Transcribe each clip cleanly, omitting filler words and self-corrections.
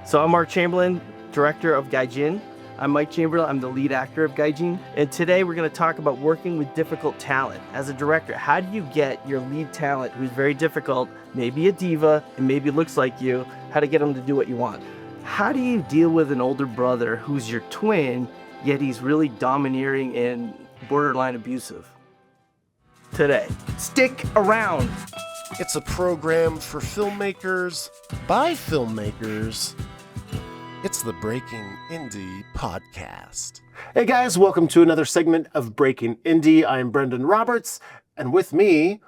So I'm Mark Chamberlain, director of Gaijin. I'm Mike Chamberlain, I'm the lead actor of Gaijin. And today we're gonna talk about working with difficult talent. As a director, how do you get your lead talent who's very difficult, maybe a diva, and maybe looks like you, how to get them to do what you want? How do you deal with an older brother who's your twin, yet he's really domineering and borderline abusive? Today, stick around. It's a program for filmmakers, by filmmakers. It's the Breaking Indie Podcast. Hey guys, welcome to another segment of Breaking Indie. I'm Brenden Roberts, and with me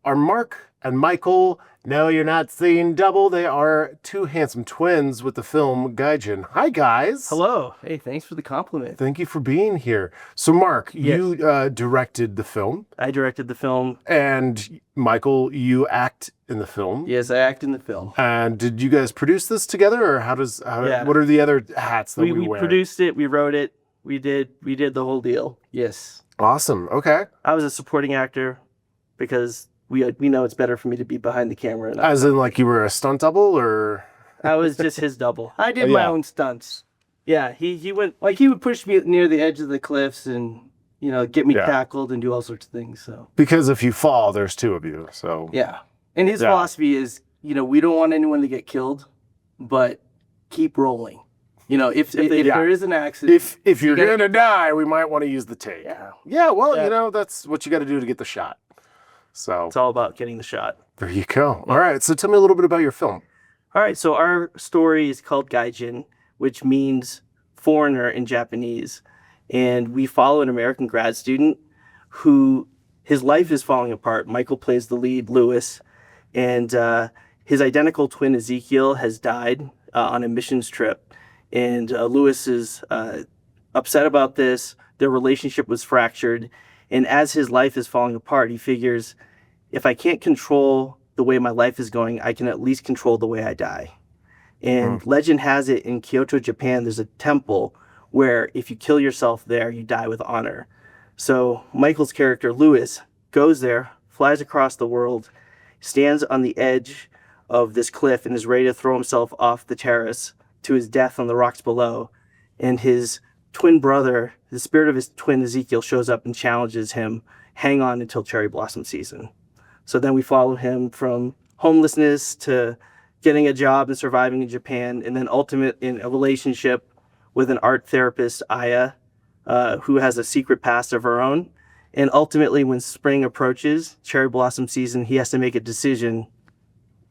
are Mark and Michael. No, you're not seeing double. They are two handsome twins with the film Gaijin. Hi guys. Hello. Hey, thanks for the compliment. Thank you for being here. So Mark, Yes. you directed the film. I directed the film. And Michael, you act in the film. Yes, I act in the film. And did you guys produce this together, or Yeah. what are the other hats that we We wear? produced it, we wrote it, we did the whole deal. Yes. Awesome. Okay. I was a supporting actor because we know it's better for me to be behind the camera. And As in, like, you were a stunt double, or? I was just his double. I did my Yeah. own stunts. Yeah, he went, like, he would push me near the edge of the cliffs and, you know, get me Yeah. tackled and do all sorts of things. So, Because if you fall, there's two of you. So. yeah. And his Yeah. philosophy is, you know, we don't want anyone to get killed, but keep rolling. You know, if Yeah. there is an accident. If you're You gotta- gonna die, we might want to use the tape. Yeah. Yeah. Well, Yeah. you know, that's what you got to do to get the shot. So It's all about getting the shot. there you go. All right. So tell me a little bit about your film. All right, so our story is called Gaijin, which means foreigner in Japanese. And we follow an American grad student who his life is falling apart. Michael plays the lead, Lewis, and his identical twin, Ezekiel, has died on a missions trip. And Lewis is upset about this. Their relationship was fractured. And as his life is falling apart, he figures, if I can't control the way my life is going, I can at least control the way I die. And legend has it in Kyoto, Japan, there's a temple where if you kill yourself there, you die with honor. So Michael's character, Lewis, goes there, flies across the world, stands on the edge of this cliff and is ready to throw himself off the terrace to his death on the rocks below. And his twin brother, the spirit of his twin Ezekiel, shows up and challenges him, hang on until cherry blossom season. So then we follow him from homelessness to getting a job and surviving in Japan, and then ultimate in a relationship with an art therapist, Aya, who has a secret past of her own. And ultimately, when spring approaches, cherry blossom season, he has to make a decision: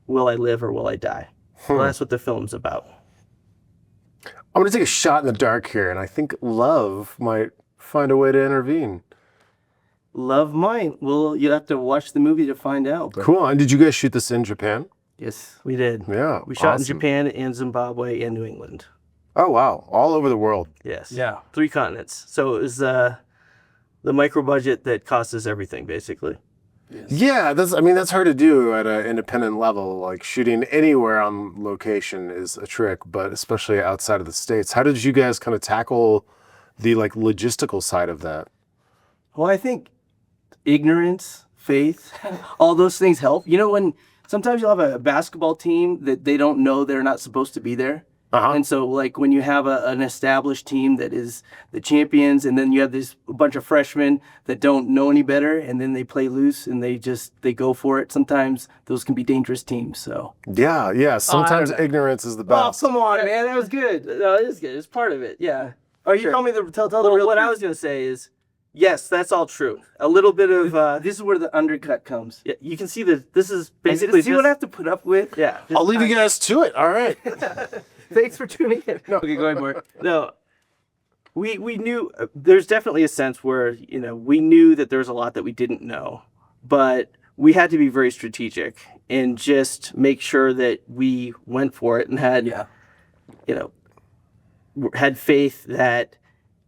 will I live or will I die? Well, that's what the film's about. I'm going to take a shot in the dark here, and I think love might find a way to intervene. Love mine. Well, you have to watch the movie to find out. But Cool. And did you guys shoot this in Japan? yes, we did. Yeah. We shot in awesome. Japan and Zimbabwe and New England. Oh, wow. All over the world. Yes. Yeah. 3 continents. So it was the micro budget that cost us everything, basically. Yeah, that's hard to do at an independent level. Like, shooting anywhere on location is a trick, but especially outside of the States. How did you guys kind of tackle the, like, logistical side of that? Well, I think ignorance, faith, all those things help. You know, when sometimes you'll have a basketball team that they don't know they're not supposed to be there. Uh-huh. And so, like, when you have an established team that is the champions, and then you have this bunch of freshmen that don't know any better, and then they play loose and they go for it. Sometimes those can be dangerous teams. So, Yeah. Sometimes don't know. ignorance is the oh, best. come on, man, that was good. No, it is good. It's part of it. Yeah. Oh, you tell me tell the real. What I was gonna say is, yes, that's all true. A little bit of this is where the undercut comes. Yeah, you can see that this is basically. See what I have to put up with? Yeah. I'll leave you guys to it. All right. Thanks for tuning in. No, okay, go ahead, Mark. No, we knew there's definitely a sense where, you know, we knew that there was a lot that we didn't know, but we had to be very strategic and just make sure that we went for it and had, you know, had faith that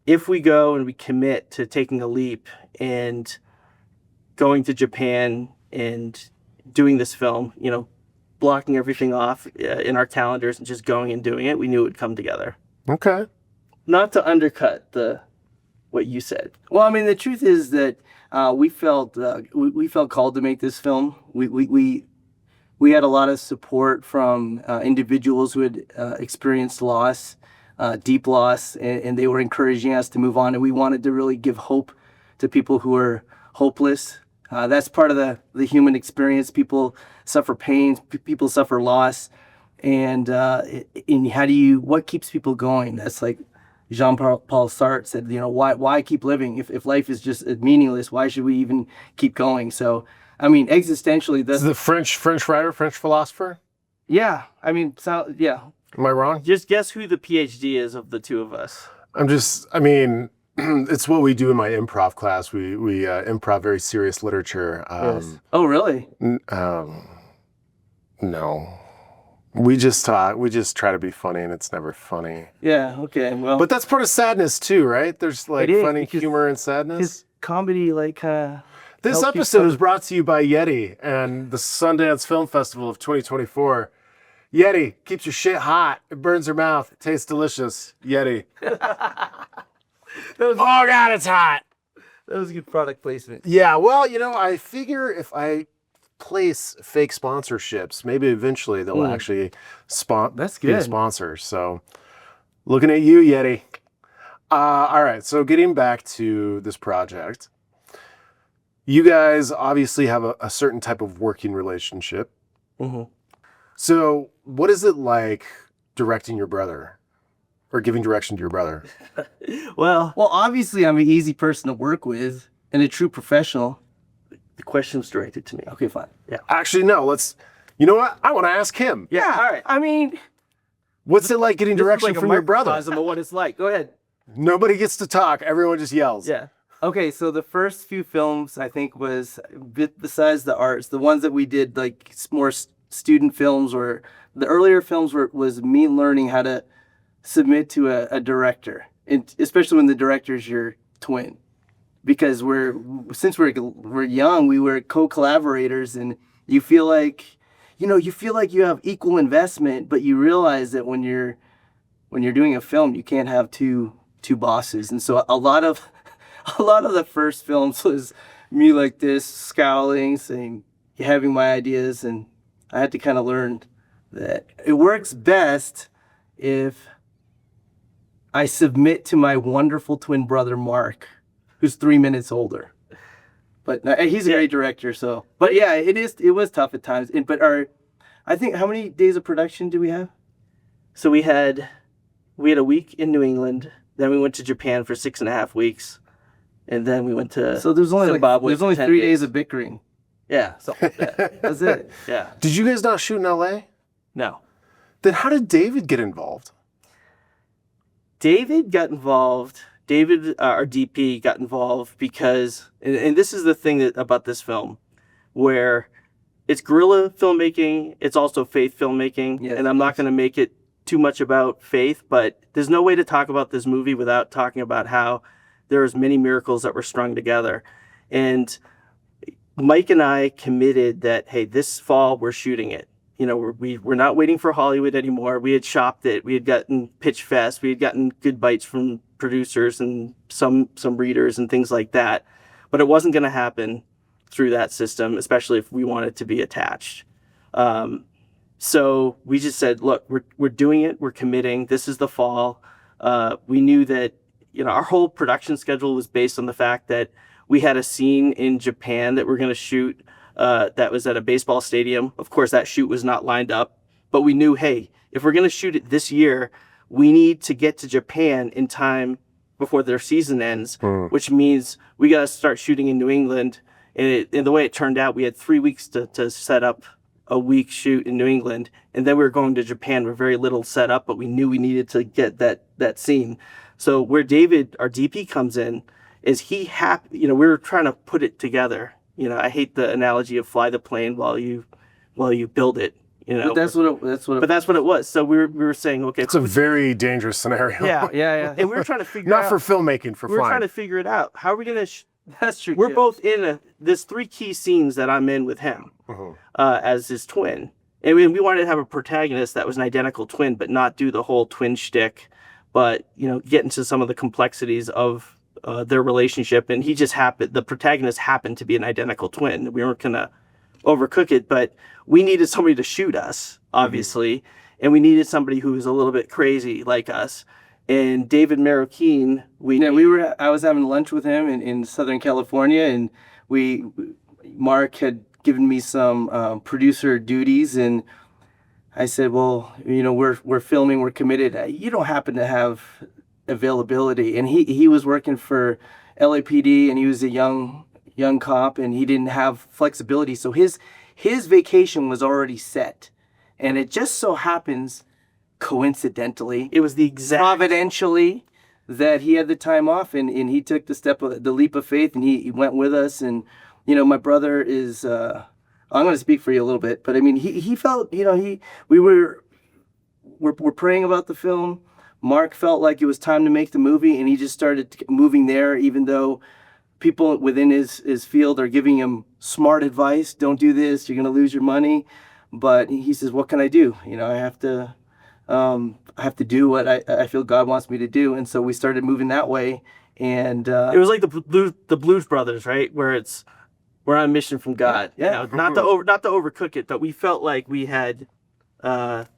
if we go and we commit to taking a leap and going to Japan and doing this film, you know, blocking everything off in our calendars and just going and doing it, we knew it would come together. Okay. Not to undercut what you said. Well, I mean, the truth is that we felt called to make this film. We we had a lot of support from individuals who had experienced loss, deep loss, and they were encouraging us to move on. And we wanted to really give hope to people who are hopeless. That's part of the human experience. People suffer pain, people suffer loss. And what keeps people going? That's like Jean-Paul Sartre said, why keep living? If life is just meaningless, why should we even keep going? So, I mean, existentially, This is the French writer, French philosopher? yeah, I mean, so, yeah. Am I wrong? Just guess who the PhD is of the two of us. It's what we do in my improv class. We improv very serious literature. Yes. Oh, really? No. We just try to be funny, and it's never funny. Yeah, okay, well. But that's part of sadness too, right? There's like It is, funny because humor and sadness. His comedy, like, This help you episode cope. is brought to you by Yeti and the Sundance Film Festival of 2024. Yeti keeps your shit hot. It burns your mouth. It tastes delicious. Yeti. Oh God, it's hot. That was a good product placement. Yeah, well, I figure if I place fake sponsorships, maybe eventually they'll actually That's be a good. sponsor. So, looking at you, Yeti. All right, so getting back to this project, you guys obviously have a certain type of working relationship. Mm-hmm. So, what is it like directing your brother or giving direction to your brother? Well, obviously, I'm an easy person to work with and a true professional. The question was directed to me. Okay, fine. Yeah. Actually, no, you know what? I want to ask him. Yeah, all right. I mean, What's it like getting this is direction like a from your brother? microcosm of what it's like. Go ahead. Nobody gets to talk. Everyone just yells. Yeah. Okay, so the first few films, I think, was, besides the arts, the ones that we did, like, more student films, or the earlier films was me learning how to submit to a director, and especially when the director's your twin, because since we're young, we were co-collaborators, and you feel like you have equal investment, but you realize that when you're doing a film, you can't have two bosses. And so a lot of the first films was me like this, scowling, saying, having my ideas, and I had to kind of learn that it works best if I submit to my wonderful twin brother, Mark, who's 3 minutes older. But he's a great director, so. But yeah, it was tough at times. I think, how many days of production do we have? So we had a week in New England, then we went to Japan for 6.5 weeks, and then we went to Zimbabwe. There's only 3 days of bickering. Yeah, something like that. That's it. Yeah. Did you guys not shoot in LA? No. Then how did David get involved? David got involved. David, our DP, got involved because, and this is the thing about this film, where it's guerrilla filmmaking, it's also faith filmmaking, yes. And I'm not going to make it too much about faith, but there's no way to talk about this movie without talking about how there's many miracles that were strung together. And Mike and I committed that, hey, this fall we're shooting it. We're not waiting for Hollywood anymore. We had shopped it. We had gotten Pitch Fest. We had gotten good bites from producers and some readers and things like that. But it wasn't going to happen through that system, especially if we wanted to be attached. So we just said, look, we're doing it. We're committing. This is the fall. We knew that, our whole production schedule was based on the fact that we had a scene in Japan that we're going to shoot that was at a baseball stadium. Of course, that shoot was not lined up, but we knew, hey, if we're going to shoot it this year, we need to get to Japan in time before their season ends, which means we got to start shooting in New England. And the way it turned out, we had 3 weeks to set up a week shoot in New England, and then we were going to Japan with very little set up, but we knew we needed to get that scene. So where David, our DP, comes in is we were trying to put it together. I hate the analogy of fly the plane while you build it. But that's what it was. So we were saying, okay, it's a very dangerous scenario. Yeah. And we were trying to figure out, not for filmmaking, for flying. We were trying to figure it out. How are we gonna? That's true. We're both in there's 3 key scenes that I'm in with him as his twin. And we wanted to have a protagonist that was an identical twin, but not do the whole twin shtick, but get into some of the complexities of their relationship. And the protagonist happened to be an identical twin. We weren't gonna overcook it, but we needed somebody to shoot us, obviously, and we needed somebody who was a little bit crazy like us. And David Marroquin, I was having lunch with him in Southern California, and Mark had given me some producer duties, and I said, well, we're filming, we're committed. You don't happen to have availability. And he was working for LAPD, and he was a young cop, and he didn't have flexibility. So his vacation was already set. And it just so happens, coincidentally, it was providentially that he had the time off, and he took the leap of faith, and he went with us. And, my brother is, I'm going to speak for you a little bit, but I mean, he felt, we're praying about the film. Mark felt like it was time to make the movie, and he just started moving there, even though people within his field are giving him smart advice. Don't do this, you're going to lose your money. But he says, what can I do? I have to do what I feel God wants me to do. And so we started moving that way. And it was like the Blues Brothers, right? Where we're on a mission from God. Yeah. Not to overcook it, but we felt like we had to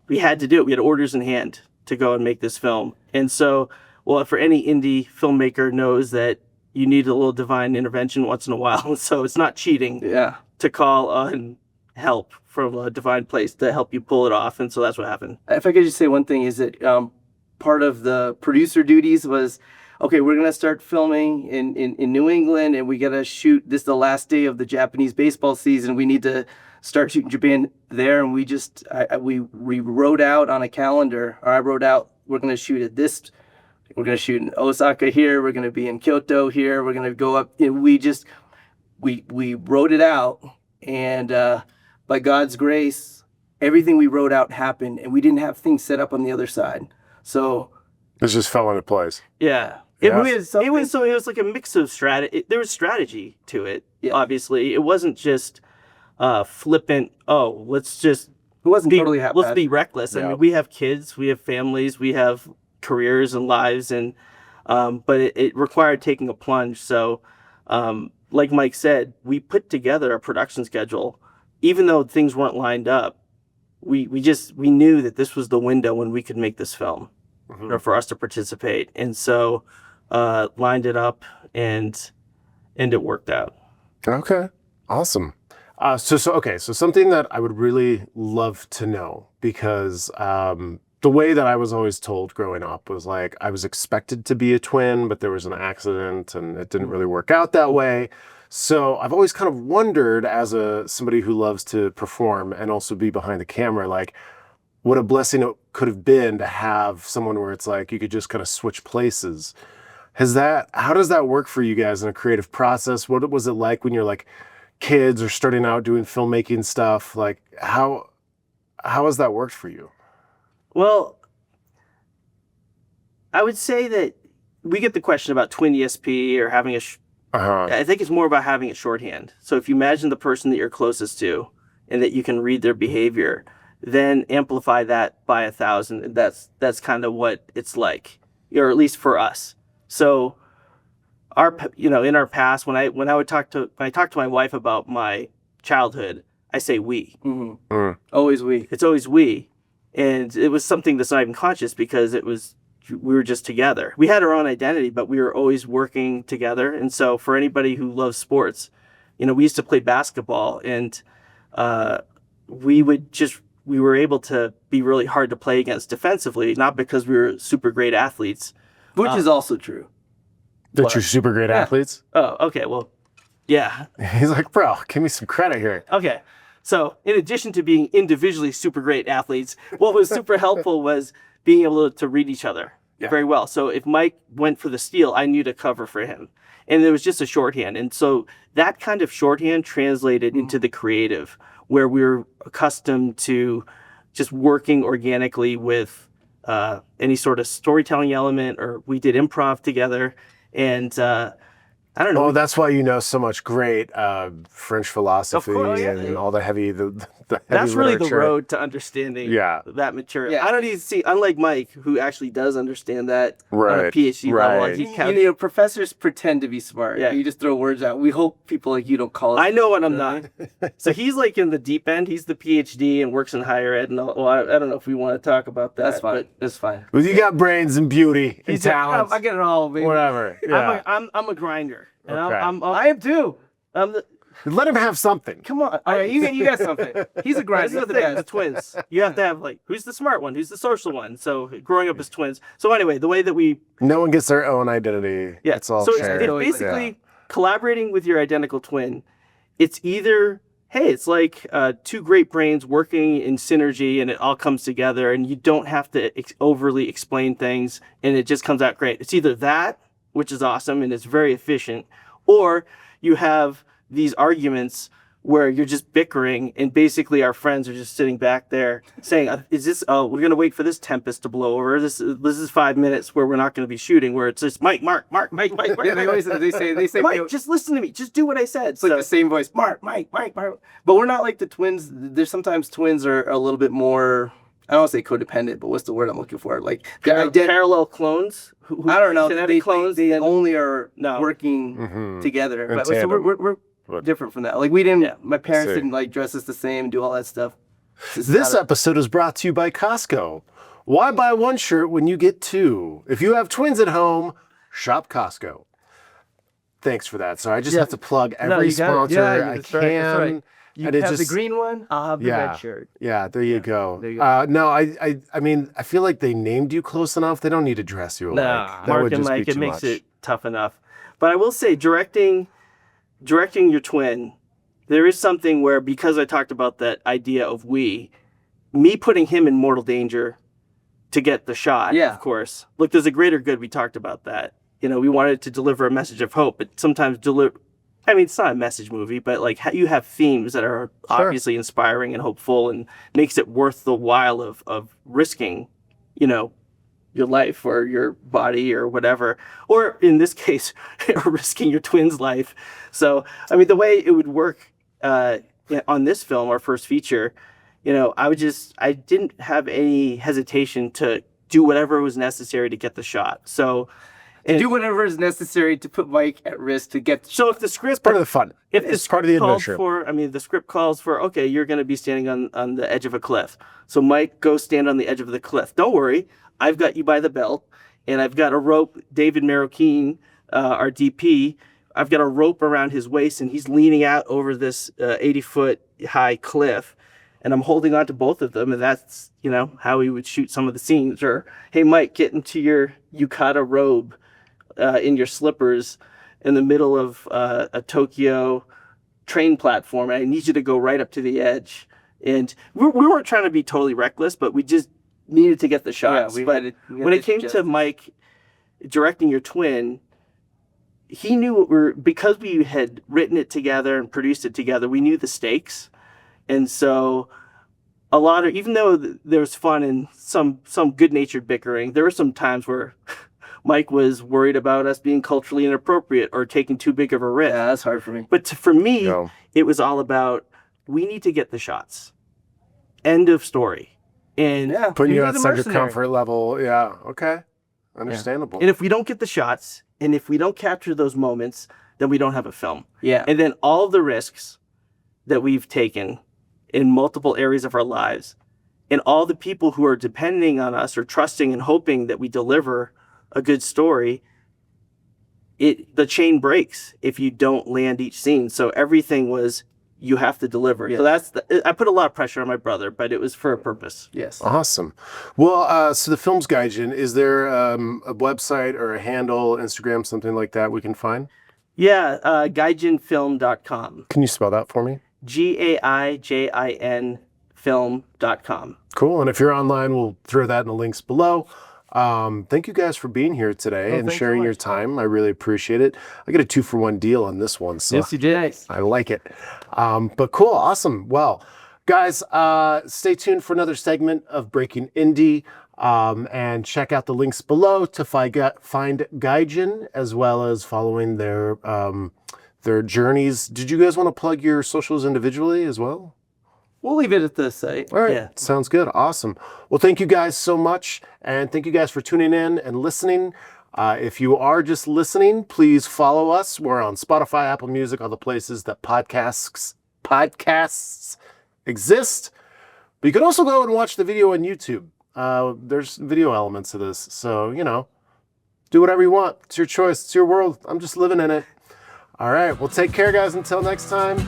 do it. We had orders in hand to go and make this film. And so, well, for any indie filmmaker knows that you need a little divine intervention once in a while. So it's not cheating to call on help from a divine place to help you pull it off. And so that's what happened. If I could just say one thing, is that part of the producer duties was, okay, we're going to start filming in New England, and we got to shoot this the last day of the Japanese baseball season. We need to start shooting Japan there. And we wrote out on a calendar, or I wrote out, we're going to shoot at this, we're going to shoot in Osaka here, we're going to be in Kyoto here, we're going to go up. We wrote it out, and by God's grace, everything we wrote out happened, and we didn't have things set up on the other side. So it just fell into place. Yeah. It was like a mix of strategy. There was strategy to it, obviously. It wasn't just flippant, let's be reckless. Yeah. I mean, we have kids, we have families, we have careers and lives, and but it required taking a plunge. So like Mike said, we put together a production schedule. Even though things weren't lined up, we knew that this was the window when we could make this film, or for us to participate. And so lined it up, and it worked out. Okay, awesome. So something that I would really love to know, because the way that I was always told growing up was like I was expected to be a twin, but there was an accident and it didn't really work out that way. So I've always kind of wondered, as somebody who loves to perform and also be behind the camera, like what a blessing it could have been to have someone where it's like you could just kind of switch places. How does that work for you guys in a creative process? What was it like when you're like kids or starting out doing filmmaking stuff? Like how has that worked for you? Well, I would say that we get the question about twin ESP or having I think it's more about having a shorthand. So if you imagine the person that you're closest to and that you can read their behavior, then amplify that by 1,000. And that's kind of what it's like, or at least for us. So in our past, when I talk to my wife about my childhood, I say we. Mm-hmm. Always we. It's always we. And it was something that's not even conscious, because we were just together. We had our own identity, but we were always working together. And so for anybody who loves sports, we used to play basketball, and we were able to be really hard to play against defensively, not because we were super great athletes, which is also true. That you're super great athletes? Oh, okay. Well, yeah. He's like, bro, give me some credit here. Okay. So in addition to being individually super great athletes, what was super helpful was being able to read each other very well. So if Mike went for the steal, I knew to cover for him. And there was just a shorthand. And so that kind of shorthand translated into the creative, where we were accustomed to just working organically with any sort of storytelling element, or we did improv together. And I don't know. Oh, that's why you know so much great French philosophy and all the heavy That's really the literature. road to understanding that material. Yeah. I don't even see, unlike Mike, who actually does understand that on a Right, PhD level. Like, right. You know, professors pretend to be smart. Yeah. You just throw words out. We hope people like you don't call us. I know what I'm not. So he's like in the deep end. He's the PhD and works in higher ed. And well, I don't know if we want to talk about that. That's fine. But That's fine. Well, you got brains and beauty and talent. I get it all, baby. Whatever. Yeah. I'm a grinder. And Okay. I am too. Let him have something. Come on. All right, you got something. He's a grinder. This is He's the the thing, the best. twins. You have to have like, who's the smart one? Who's the social one? So growing up as twins. So anyway, the way that we No one gets their own identity. Yeah. It's all so shared. it's basically collaborating with your identical twin. It's either, hey, it's like two great brains working in synergy and it all comes together and you don't have to overly explain things and it just comes out great. It's either that, which is awesome and it's very efficient, or you have these arguments where you're just bickering and basically our friends are just sitting back there saying, we're going to wait for this tempest to blow over. This is 5 minutes where we're not going to be shooting, where it's just Mike. Yeah, they say Mike, just listen to me. Just do what I said. it's like the same voice. Mark. But we're not like the twins. There's sometimes twins are a little bit more, I don't want to say codependent, but what's the word I'm looking for? Like they're parallel clones. I don't know. Genetic clones. They only are No. working together. In But, so tandem. we're different from that. Like we didn't. Yeah. My parents See. didn't like dress us the same, do all that stuff. This episode is brought to you by Costco. Why buy one shirt when you get two? If you have twins at home, shop Costco. Thanks for that. So I just have to plug every sponsor I can. You And it have the just- green one. I'll have the Yeah. red shirt. Yeah, there you go. there you go. No, I mean, I feel like they named you close enough. They don't need to dress you alike. That Mark would and just be Mike, it too makes much. it tough enough. But I will say, directing your twin, there is something where, because I talked about that idea of me putting him in mortal danger to get the shot, Yeah. of course. Look, there's a greater good. We talked about that. You know, we wanted to deliver a message of hope, but sometimes I mean, it's not a message movie, but like you have themes that are obviously inspiring and hopeful and makes it worth the while of risking, you know, your life or your body or whatever, or in this case, risking your twin's life. So, I mean, the way it would work on this film, our first feature, you know, I didn't have any hesitation to do whatever was necessary to get the shot. So, Do whatever is necessary to put Mike at risk to get. so if the script Part of the fun. if It's part of the called adventure. for, I mean, the script calls for, okay, you're going to be standing on the edge of a cliff. So Mike, go stand on the edge of the cliff. Don't worry, I've got you by the belt, and I've got a rope. David Marroquin, our DP, I've got a rope around his waist, and he's leaning out over this 80-foot high cliff, and I'm holding on to both of them, and that's, you know, how we would shoot some of the scenes. Or, hey, Mike, get into your yukata robe in your slippers in the middle of a Tokyo train platform. I need you to go right up to the edge. And we weren't trying to be totally reckless, but we just needed to get the shots. But when it came to Mike directing your twin, he knew because we had written it together and produced it together, we knew the stakes. And so even though there was fun and some good-natured bickering, there were some times where Mike was worried about us being culturally inappropriate or taking too big of a risk. Yeah, that's hard for me. But for me, No. it was all about, we need to get the shots. End of story. And Putting you were the outside your mercenary. comfort level. Yeah. Okay. Understandable. if we don't get the shots and if we don't capture those moments, then we don't have a film. Yeah. And then all the risks that we've taken in multiple areas of our lives and all the people who are depending on us or trusting and hoping that we deliver a good story, the chain breaks if you don't land each scene. So everything was, you have to deliver. Yeah. So I put a lot of pressure on my brother, but it was for a purpose. Yes. Awesome. Well, so the film's Gaijin. Is there a website or a handle, Instagram, something like that we can find? Yeah, gaijinfilm.com. Can you spell that for me? GAIJIN film.com. Cool. And if you're online, we'll throw that in the links below. Thank you guys for being here today and thanks so sharing your much. time. I really appreciate it. I got a 2-for-1 deal on this one, so Yes, you did. I like it. But cool. Awesome. Well, Guys, stay tuned for another segment of Breaking Indie, and check out the links below to find Gaijin, as well as following their journeys. Did you guys want to plug your socials individually as well? We'll leave it at this site. All right. Yeah. Sounds good. Awesome. Well, thank you guys so much. And thank you guys for tuning in and listening. If you are just listening, please follow us. We're on Spotify, Apple Music, all the places that podcasts exist. But you can also go and watch the video on YouTube. There's video elements to this. So, do whatever you want. It's your choice. It's your world. I'm just living in it. All right. Well, take care, guys. Until next time.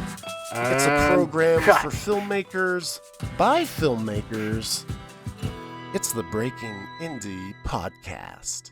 It's a program for filmmakers by filmmakers. It's the Breaking Indie Podcast.